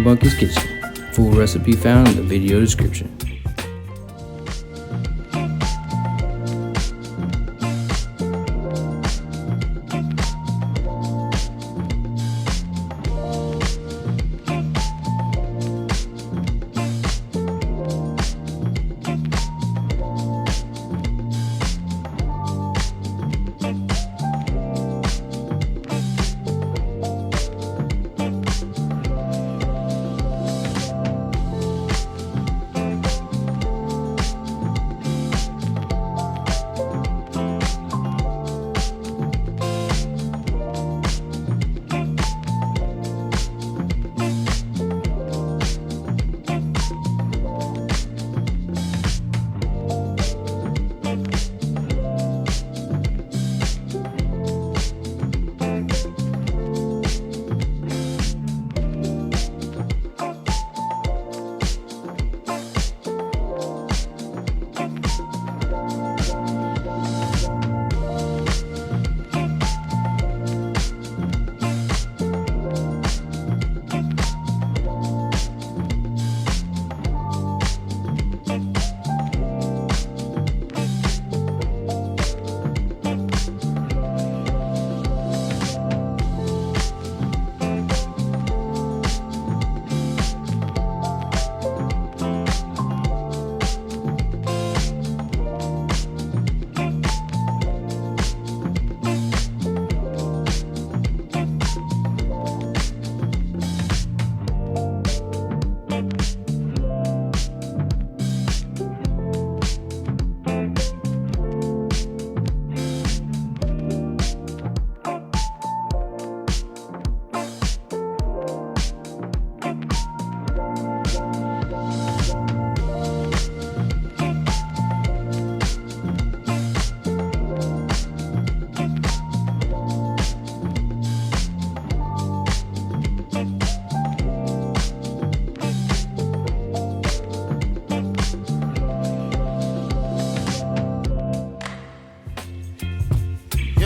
Bunky's Kitchen. Full recipe found in the video description.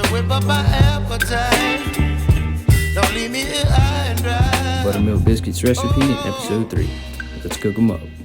Whip up my appetite. Don't leave me here high and dry. Buttermilk biscuits recipe in episode 3. Let's cook them up.